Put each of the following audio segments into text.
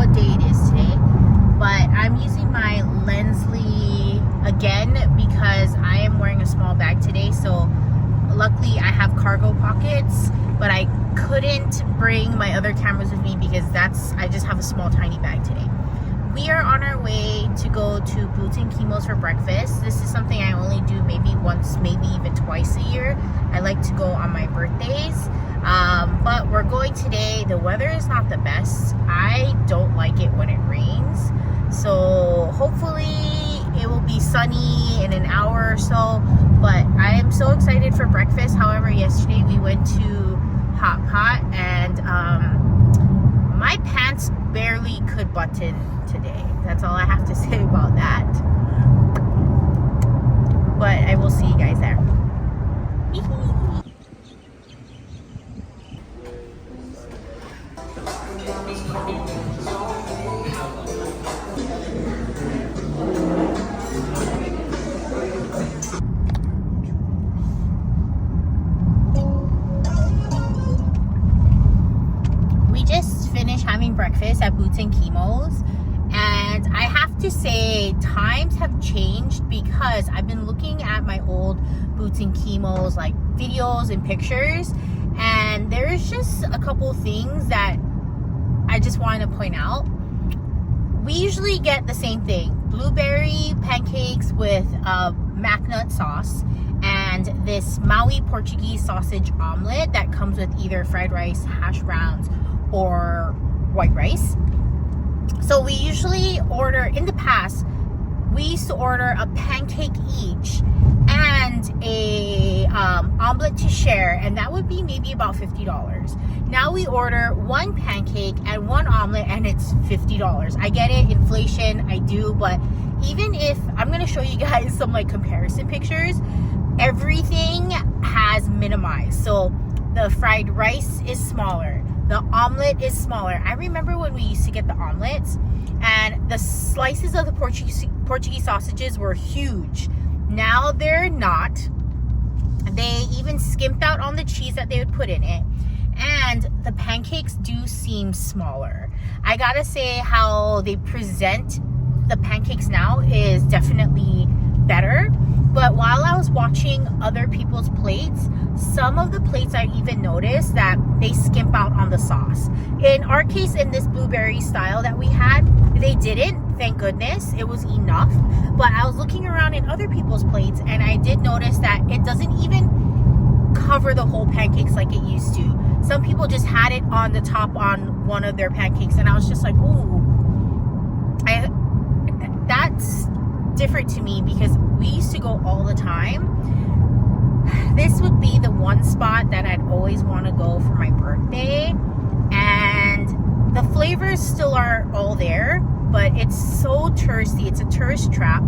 what day it is today, but I'm using my 𝓭𝓲𝓷𝓽𝓪 again because I am wearing a small bag today. So luckily I have cargo pockets, but I couldn't bring my other cameras with me because I just have a small tiny bag today. We are on our way to go to Boots and Kimos for breakfast. This is something I only do maybe once, maybe even twice a year. I like to go on my birthdays. But we're going today. The weather is not the best. I don't like it when it rains. So hopefully it will be sunny in an hour or so. But I am so excited for breakfast. However, yesterday we went to Hot Pot and my pants barely could button today. That's all I have to say about that. But I will see you guys there. We just finished having breakfast at Boots and Kimos. And I have to say, times have changed because I've been looking at my old Boots and Kimos like videos and pictures, and there's just a couple things that I just wanted to point out. We usually get the same thing: blueberry pancakes with mac nut sauce and this Maui Portuguese sausage omelet that comes with either fried rice, hash browns, or white rice. So we usually order, in the past, we used to order a pancake each and a omelet to share, and that would be maybe about $50. Now we order one pancake and one omelet and it's $50. I get it, inflation, I do, but even if, I'm going to show you guys some like comparison pictures, everything has minimized. So the fried rice is smaller. The omelet is smaller. I remember when we used to get the omelets and the slices of the Portuguese sausages were huge. Now they're not. They even skimped out on the cheese that they would put in it. And the pancakes do seem smaller. I gotta say, how they present the pancakes now is definitely better. But while I was watching other people's plates, some of the plates I even noticed that they skimp out on the sauce. In our case, in this blueberry style that we had, they didn't, thank goodness. It was enough. But I was looking around in other people's plates and I did notice that it doesn't even cover the whole pancakes like it used to. Some people just had it on the top on one of their pancakes and I was just like, ooh. That's different to me because we used to go all the time. This would be the one spot that I'd always want to go for my birthday, and the flavors still are all there, but it's so touristy. It's a tourist trap.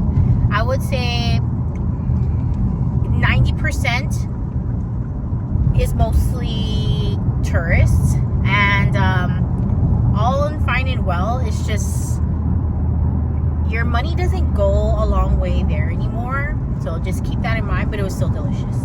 I would say 90% is mostly tourists, and all fine and well. It's just your money doesn't go a long way there anymore, so just keep that in mind. But it was still delicious.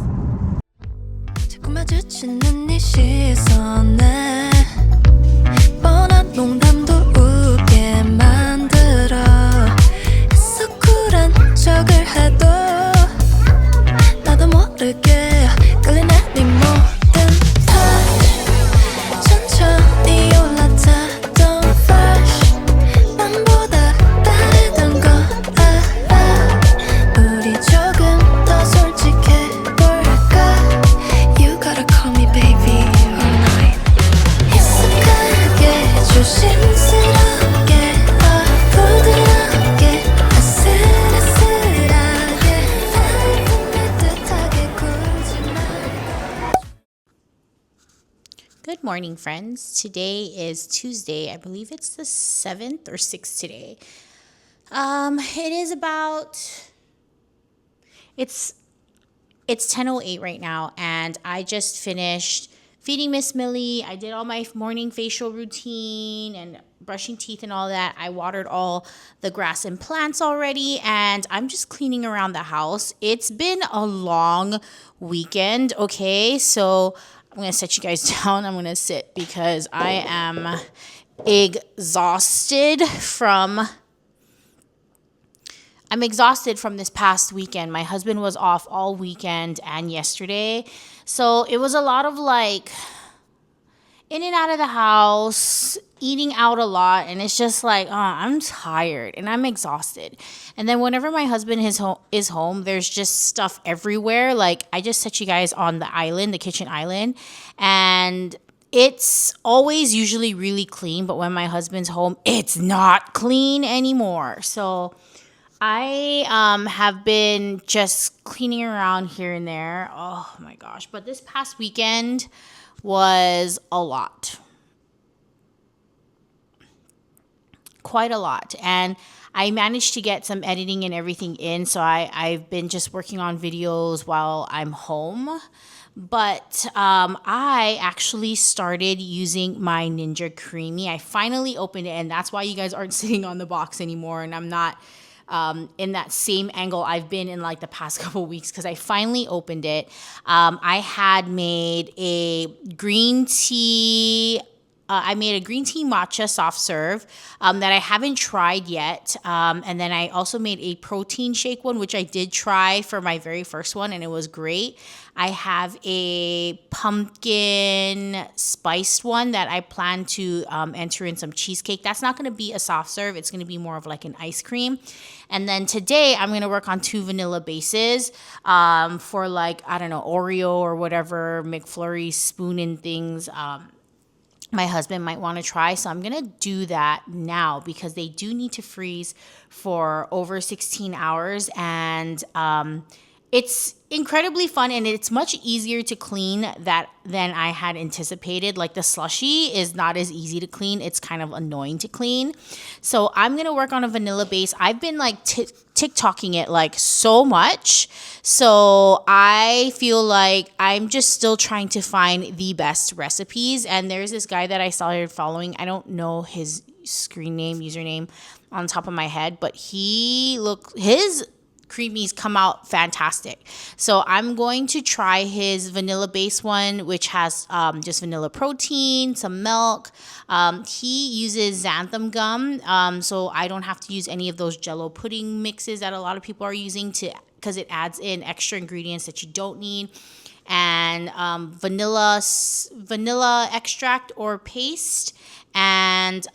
Good morning, friends. Today is Tuesday. I believe it's the 7th or 6th today. It is about, it's 10:08 right now, and I just finished feeding Miss Millie. I did all my morning facial routine and brushing teeth and all that. I watered all the grass and plants already, and I'm just cleaning around the house. It's been a long weekend, okay? So I'm going to set you guys down. I'm going to sit because I am exhausted from this past weekend. My husband was off all weekend and yesterday. So it was a lot of like in and out of the house, eating out a lot, and it's just like, I'm tired and I'm exhausted. And then whenever my husband is home, there's just stuff everywhere. Like I just set you guys on the island, the kitchen island, and it's always usually really clean, but when my husband's home, it's not clean anymore. So I have been just cleaning around here and there. Oh my gosh. But this past weekend was a lot. Quite a lot. And I managed to get some editing and everything in. So I've been just working on videos while I'm home. But I actually started using my Ninja Creamy. I finally opened it, and that's why you guys aren't sitting on the box anymore. And I'm not in that same angle I've been in like the past couple weeks because I finally opened it. I had made a green tea. I made a green tea matcha soft serve that I haven't tried yet. And then I also made a protein shake one, which I did try for my very first one, and it was great. I have a pumpkin spiced one that I plan to enter in some cheesecake. That's not going to be a soft serve. It's going to be more of like an ice cream. And then today I'm going to work on 2 vanilla bases for like, I don't know, Oreo or whatever McFlurry spoon and things. My husband might want to try. So I'm going to do that now because they do need to freeze for over 16 hours. And it's incredibly fun, and it's much easier to clean than I had anticipated. Like the slushy is not as easy to clean. It's kind of annoying to clean. So I'm going to work on a vanilla base. I've been like TikToking it like so much. So I feel like I'm just still trying to find the best recipes. And there's this guy that I started following. I don't know his username on top of my head, but his creamies come out fantastic. So I'm going to try his vanilla base one, which has just vanilla protein, some milk. He uses xanthan gum, so I don't have to use any of those Jello pudding mixes that a lot of people are using because it adds in extra ingredients that you don't need. And vanilla extract or paste, and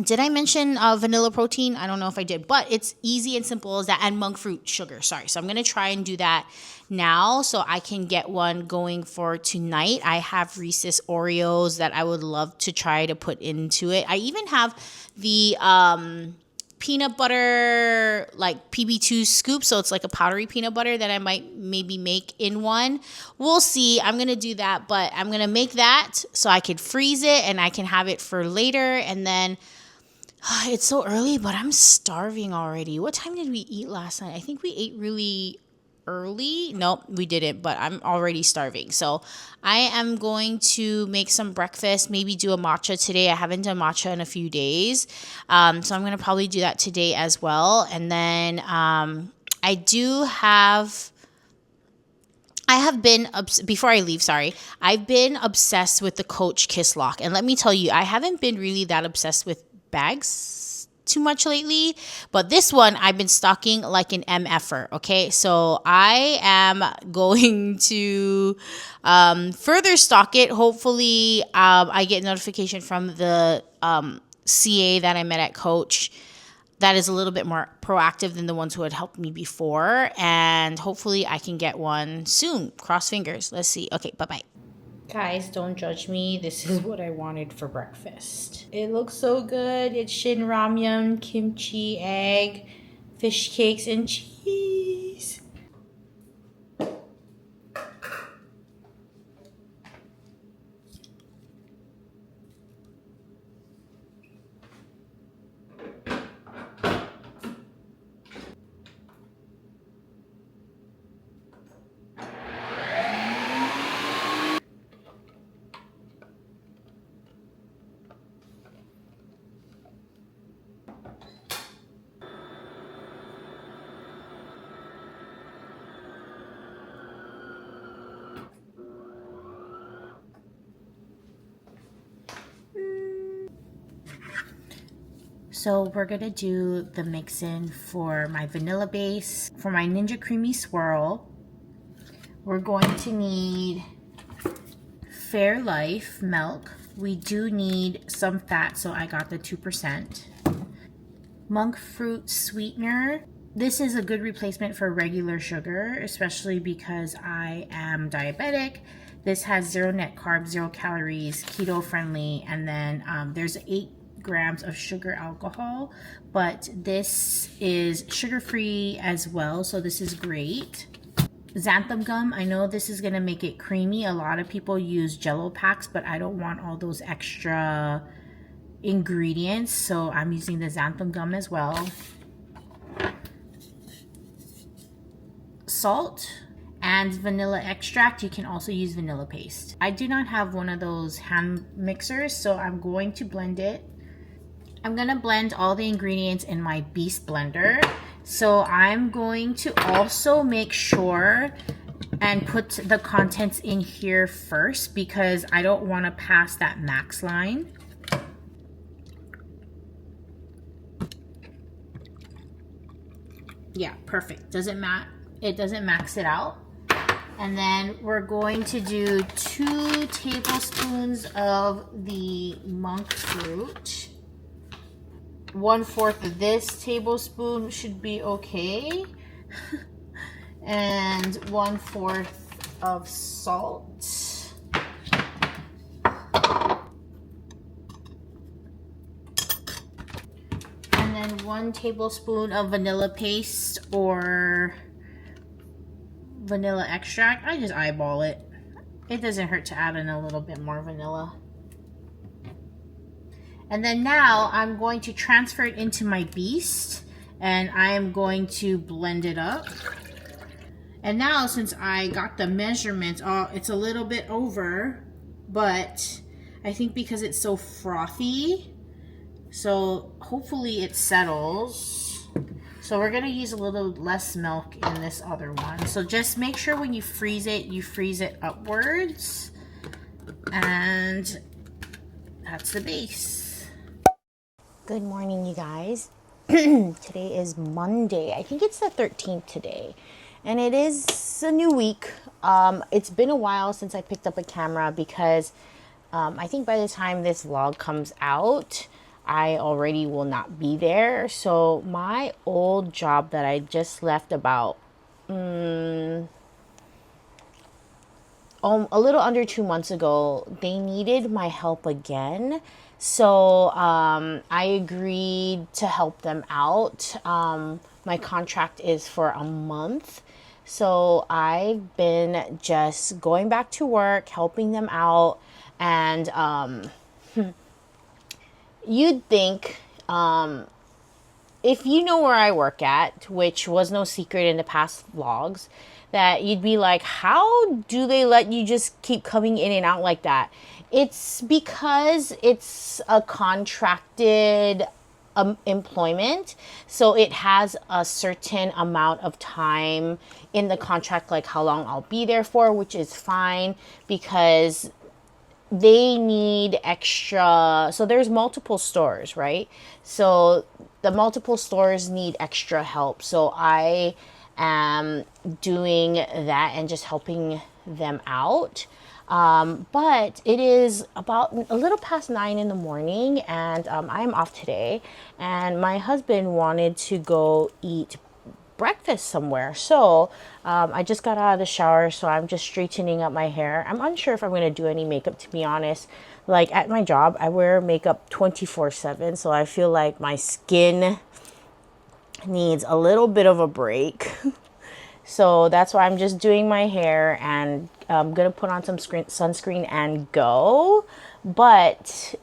did I mention vanilla protein? I don't know if I did, but it's easy and simple as that. And monk fruit sugar, sorry. So I'm going to try and do that now so I can get one going for tonight. I have Reese's Oreos that I would love to try to put into it. I even have the peanut butter, like PB2 scoop. So it's like a powdery peanut butter that I might maybe make in one. We'll see. I'm going to do that, but I'm going to make that so I could freeze it and I can have it for later. And then it's so early, but I'm starving already. What time did we eat last night? I think we ate really early. Nope, we didn't, but I'm already starving. So I am going to make some breakfast, maybe do a matcha today. I haven't done matcha in a few days. So I'm going to probably do that today as well. And then I have been, before I leave, sorry, I've been obsessed with the Coach Kiss Lock. And let me tell you, I haven't been really that obsessed with bags too much lately, but this one I've been stocking like an MFer. Okay, so I am going to further stock it. Hopefully I get notification from the CA that I met at Coach that is a little bit more proactive than the ones who had helped me before, and hopefully I can get one soon. Cross fingers. Let's see. Okay, bye-bye. Guys, don't judge me. This is what I wanted for breakfast. It looks so good. It's shin ramyun, kimchi, egg, fish cakes, and cheese. So we're gonna do the mix-in for my vanilla base. For my Ninja Creamy Swirl, we're going to need Fairlife milk. We do need some fat, so I got the 2%. Monk fruit sweetener. This is a good replacement for regular sugar, especially because I am diabetic. This has 0 net carbs, 0 calories, keto friendly, and then there's 8 grams of sugar alcohol, but this is sugar-free as well, so this is great. Xanthan gum, I know this is gonna make it creamy. A lot of people use Jello packs, but I don't want all those extra ingredients, so I'm using the xanthan gum as well. Salt and vanilla extract. You can also use vanilla paste. I do not have one of those hand mixers, so I'm going to blend it. I'm gonna blend all the ingredients in my Beast blender. So I'm going to also make sure and put the contents in here first because I don't want to pass that max line. Yeah, perfect. It doesn't max it out. And then we're going to do 2 tablespoons of the monk fruit. 1/4 of this tablespoon should be okay. And 1/4 of salt. And then 1 tablespoon of vanilla paste or vanilla extract. I just eyeball it. It doesn't hurt to add in a little bit more vanilla. And then now I'm going to transfer it into my Beast and I am going to blend it up. And now since I got the measurements, it's a little bit over, but I think because it's so frothy, so hopefully it settles. So we're gonna use a little less milk in this other one. So just make sure when you freeze it upwards. And that's the base. Good morning, you guys. Today is Monday. I think it's the 13th today. And it is a new week. It's been a while since I picked up a camera because I think by the time this vlog comes out, I already will not be there. So my old job that I just left about a little under 2 months ago, they needed my help again. So I agreed to help them out. My contract is for a month. So I've been just going back to work, helping them out. And you'd think, if you know where I work at, which was no secret in the past vlogs, that you'd be like, how do they let you just keep coming in and out like that? It's because it's a contracted employment, so it has a certain amount of time in the contract, like how long I'll be there for, which is fine because they need extra. So there's multiple stores, right? So the multiple stores need extra help. So I am doing that and just helping them out. But it is about a little past 9 in the morning and I am off today, and my husband wanted to go eat breakfast somewhere. So I just got out of the shower, so I'm just straightening up my hair. I'm unsure if I'm going to do any makeup, to be honest. Like at my job, I wear makeup 24/7, so I feel like my skin needs a little bit of a break. So that's why I'm just doing my hair, and I'm going to put on some sunscreen and go. But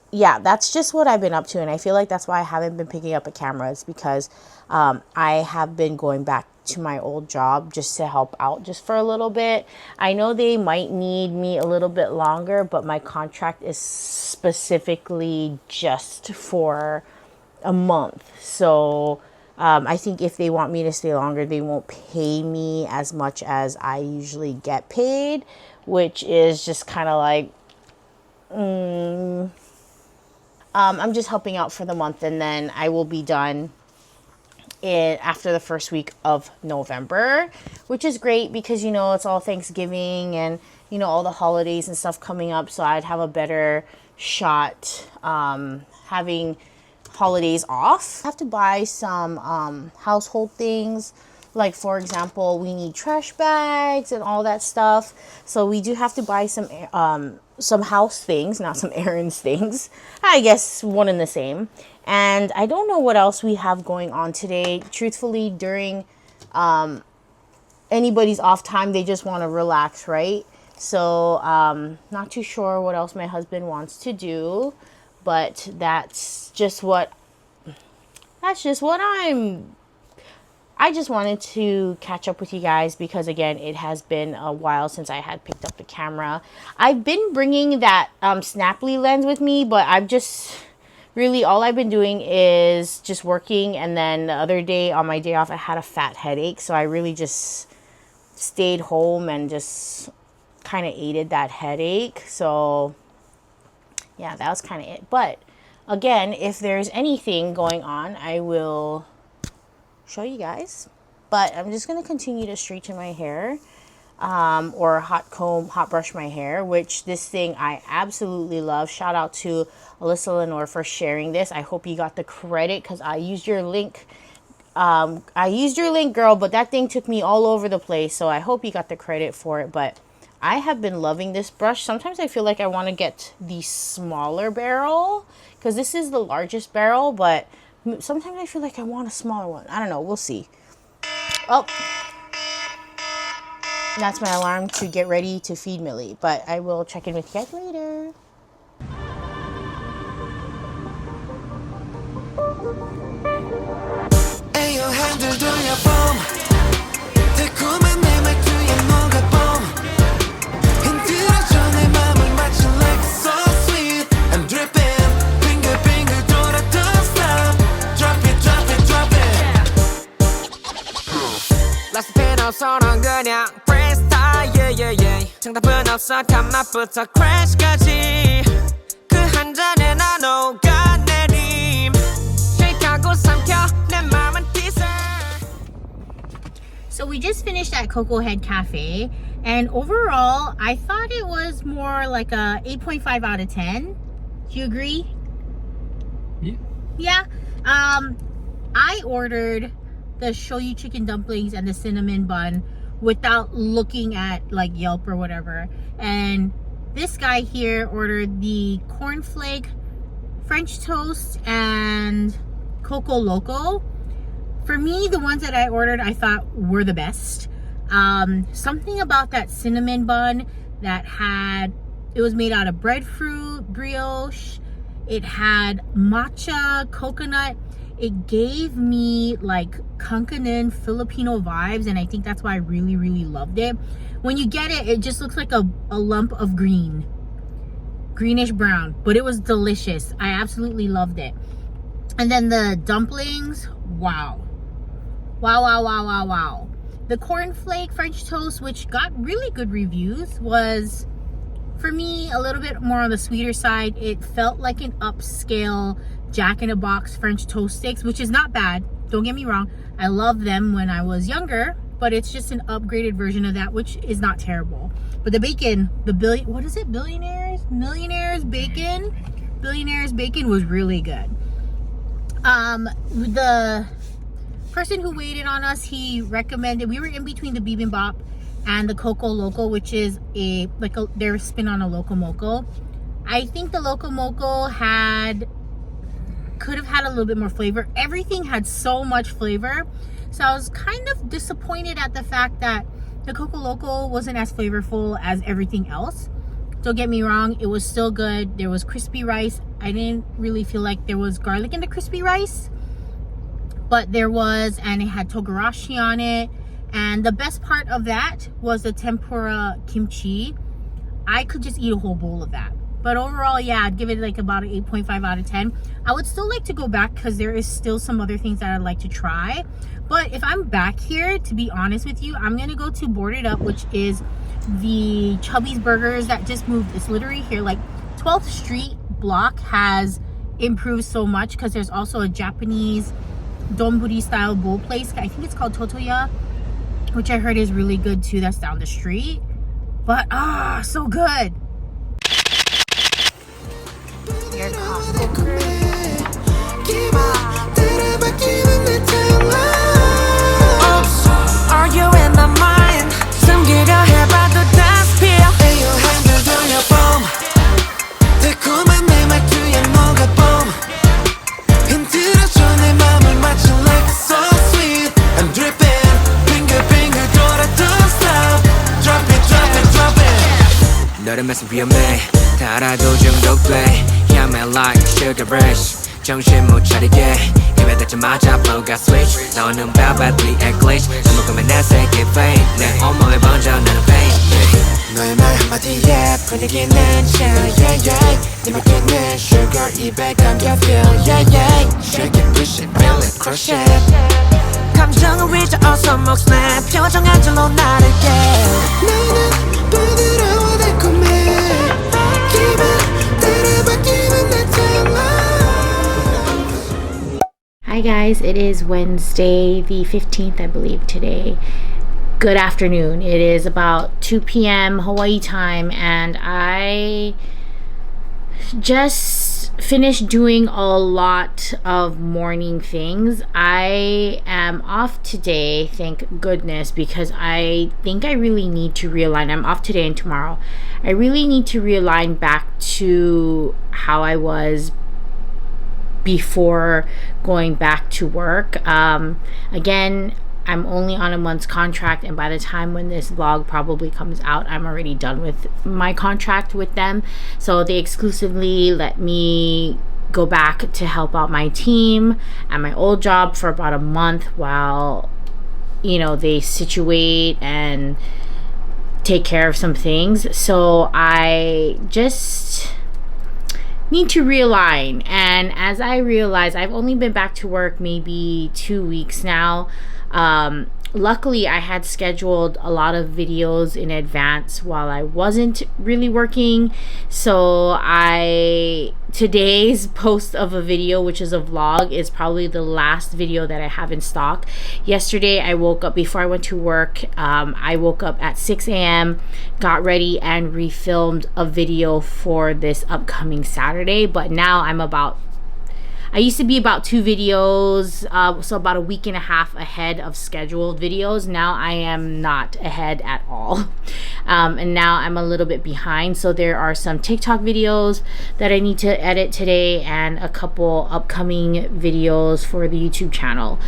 yeah, that's just what I've been up to. And I feel like that's why I haven't been picking up a camera. It's because I have been going back to my old job just to help out just for a little bit. I know they might need me a little bit longer, but my contract is specifically just for a month. So I think if they want me to stay longer, they won't pay me as much as I usually get paid, which is just kind of like, I'm just helping out for the month, and then I will be done after the first week of November, which is great because, you know, it's all Thanksgiving and, you know, all the holidays and stuff coming up. So I'd have a better shot having holidays off. I have to buy some household things. Like, for example, we need trash bags and all that stuff. So we do have to buy some house things, not some errands things. I guess one and the same. And I don't know what else we have going on today. Truthfully, during anybody's off time, they just want to relax, right? So not too sure what else my husband wants to do, but that's just what I just wanted to catch up with you guys because, again, it has been a while since I had picked up the camera. I've been bringing that Snapply lens with me, but I've just really, all I've been doing is just working. And then the other day, on my day off, I had a fat headache. So I really just stayed home and just kind of aided that headache. So yeah, that was kind of it. But again, if there's anything going on, I will show you guys. But I'm just going to continue to straighten my hair, or hot brush my hair, which this thing I absolutely love. Shout out to 𝓭𝓼𝓬𝓪 for sharing this. I hope you got the credit because I used your link. Girl, but that thing took me all over the place. So I hope you got the credit for it. But I have been loving this brush. Sometimes I feel like I want to get the smaller barrel because this is the largest barrel, but sometimes I feel like I want a smaller one. I don't know. We'll see. Oh, that's my alarm to get ready to feed Millie. But I will check in with you guys later. 그냥 freestyle yeah yeah yeah 정답은 없어 단맛부터 crash까지 그 한 잔에 나 녹아내림 shake하고 삼켜 내 맘은 dessert. So we just finished at Coco Head Cafe, and overall I thought it was more like a 8.5 out of 10. Do you agree? Yeah. I ordered the shoyu chicken dumplings and the cinnamon bun without looking at like Yelp or whatever, and this guy here ordered the cornflake French toast and Coco Loco. For me, the ones that I ordered I thought were the best. Something about that cinnamon bun that it was made out of breadfruit brioche, it had matcha coconut. It gave me like 𝓭𝓲𝓷𝓽𝓪 Filipino vibes, and I think that's why I really, really loved it. When you get it, it just looks like a lump of greenish brown, but it was delicious. I absolutely loved it. And then the dumplings, wow. The cornflake French toast, which got really good reviews, was for me a little bit more on the sweeter side. It felt like an upscale Jack in a Box French toast sticks, which is not bad, don't get me wrong. I loved them when I was younger, but it's just an upgraded version of that, which is not terrible. But the bacon, millionaires bacon was really good. The person who waited on us, he recommended, we were in between the bibimbap and the Coco Loco, which is their spin on a Loco Moco. I think the Loco Moco could have had a little bit more flavor. Everything had so much flavor, so I was kind of disappointed at the fact that the Coco Loco wasn't as flavorful as everything else. Don't get me wrong, it was still good. There was crispy rice. I didn't really feel like there was garlic in the crispy rice, but there was, and it had togarashi on it. And the best part of that was the tempura kimchi. I could just eat a whole bowl of that. But overall, yeah, I'd give it like about an 8.5 out of 10. I would still like to go back because there is still some other things that I'd like to try. But if I'm back here, to be honest with you, I'm going to go to Boarded Up, which is the Chubby's Burgers that just moved. It's literally here. Like 12th Street block has improved so much, because there's also a Japanese donburi style bowl place. I think it's called Totoya, which I heard is really good too. That's down the street. But so good. Your Costco. Are you in my mind? 숨기려 해봐도 that's pure. 애요한들 돌려봄 달콤한 내 말투에 녹아봄 흔들어줘 내 맘을 맞춰 like it's so sweet. I'm dripping 빙글빙글 돌아 don't stop. Drop it drop it drop it. 너를 마신 위험해 다 알아도 중독돼. Yeah man like sugar rush. 정신 못 차리게 입에 닿자마자 뭐가 switch. 너는 velvetly English 아무것도 내 세계 fade. 내 온몸에 번져 나는 pain. 너의 말 한마디에 분위기는 chill yeah yeah. 네 맘에는 sugar 입에 감겨 feel yeah yeah. Shake it push it feel it crush it. 감정을 위저어서 목숨에 표정 한 줄로 나를 깨. 너는 부드러워 달콤해 기분 따라 바뀌는 내 tongue. Hi guys, it is Wednesday the 15th, I believe, today. Good afternoon. It is about 2 p.m. Hawaii time, and I just finished doing a lot of morning things. I am off today, thank goodness, because I think I really need to realign. I'm off today and tomorrow. I really need to realign back to how I was before going back to work. Again, I'm only on a month's contract, and by the time when this vlog probably comes out, I'm already done with my contract with them. So they exclusively let me go back to help out my team at my old job for about a month while, you know, they situate and take care of some things. So I just need to realign, and as I realize, I've only been back to work maybe 2 weeks now. Luckily I had scheduled a lot of videos in advance while I wasn't really working, so today's post of a video, which is a vlog, is probably the last video that I have in stock. Yesterday I woke up before I went to work. I woke up at 6 a.m., got ready and refilmed a video for this upcoming Saturday, but now I used to be about 2 videos, so about a week and a half ahead of scheduled videos. Now I am not ahead at all. And now I'm a little bit behind. So there are some TikTok videos that I need to edit today and a couple upcoming videos for the YouTube channel.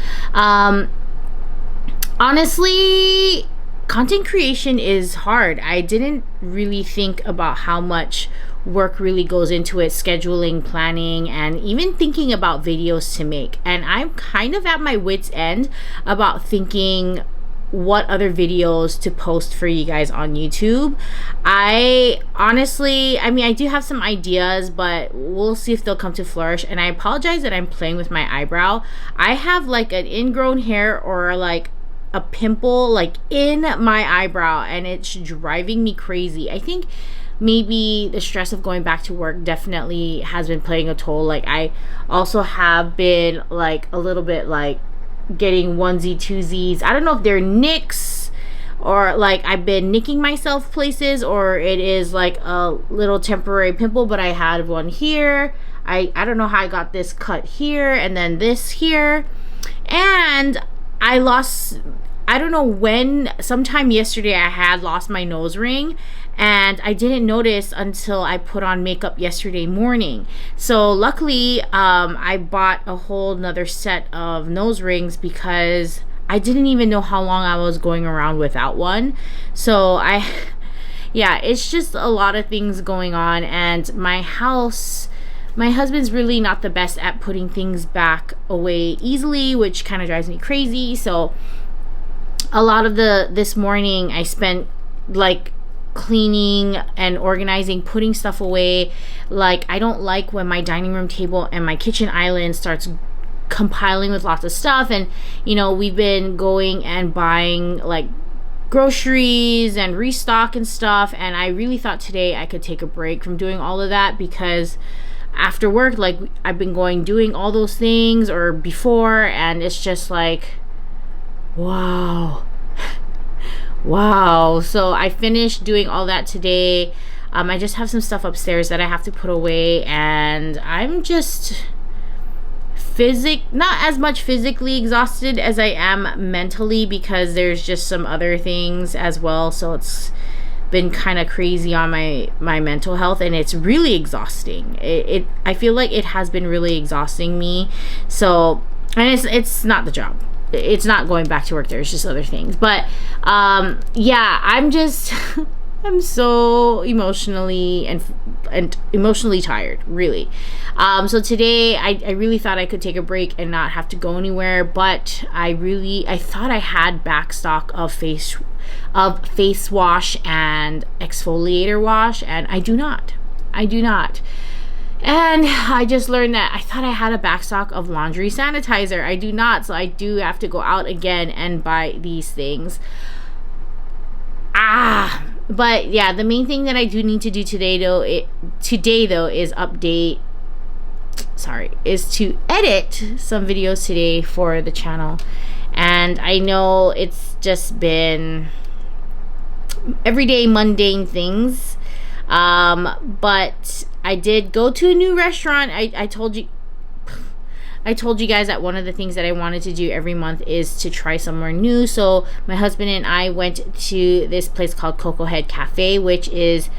Honestly, content creation is hard. I didn't really think about how much work really goes into it, scheduling, planning, and even thinking about videos to make. And I'm kind of at my wit's end about thinking what other videos to post for you guys on YouTube. I honestly, I mean, I do have some ideas, but we'll see if they'll come to flourish. And I apologize that I'm playing with my eyebrow. I have like an ingrown hair or like a pimple like in my eyebrow, and it's driving me crazy. I think maybe the stress of going back to work definitely has been playing a toll. Like I also have been like a little bit like getting onesie twosies. I don't know if they're nicks or like I've been nicking myself places, or it is like a little temporary pimple, but I had one here. I don't know how I got this cut here and then this here. And I don't know when, sometime yesterday I had lost my nose ring, and I didn't notice until I put on makeup yesterday morning. So luckily I bought a whole nother set of nose rings because I didn't even know how long I was going around without one. So yeah, it's just a lot of things going on. And my husband's really not the best at putting things back away easily, which kind of drives me crazy. So a lot of this morning I spent like cleaning and organizing, putting stuff away. Like I don't like when my dining room table and my kitchen island starts compiling with lots of stuff. And you know, we've been going and buying like groceries and restock and stuff, and I really thought today I could take a break from doing all of that because after work, like I've been doing all those things or before, and it's just like, wow. Wow. So I finished doing all that today. I just have some stuff upstairs that I have to put away, and I'm just not as much physically exhausted as I am mentally, because there's just some other things as well. So it's been kind of crazy on my mental health, and it's really exhausting. I feel like it has been really exhausting me. So, and it's not the job. It's not going back to work. There's just other things. But yeah, I'm just I'm so emotionally and emotionally tired, really. So today I really thought I could take a break and not have to go anywhere, but I thought I had back stock of face wash and exfoliator wash, and I do not. And I just learned that I thought I had a back stock of laundry sanitizer. I do not, so I do have to go out again and buy these things. But yeah, the main thing that I do need to do today though is to edit some videos today for the channel. And I know it's just been everyday mundane things, but I did go to a new restaurant. I told you guys that one of the things that I wanted to do every month is to try somewhere new. So my husband and I went to this place called Coco Head Cafe, which is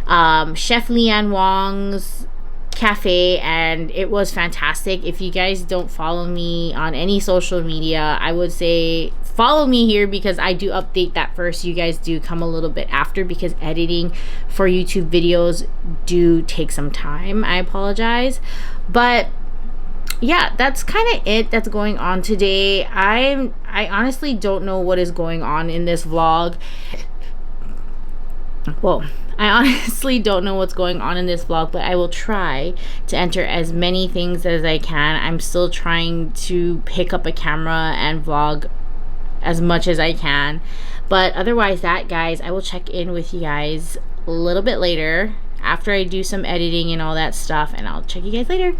Chef Leanne Wong's cafe, and it was fantastic. If you guys don't follow me on any social media, I would say follow me here, because I do update that first. You guys do come a little bit after, because editing for YouTube videos do take some time. I apologize, but yeah, that's kind of it that's going on today. I honestly don't know what is going on in this vlog. Well, I honestly don't know what's going on in this vlog, but I will try to enter as many things as I can. I'm still trying to pick up a camera and vlog as much as I can. But otherwise, that, guys, I will check in with you guys a little bit later after I do some editing and all that stuff, and I'll check you guys later.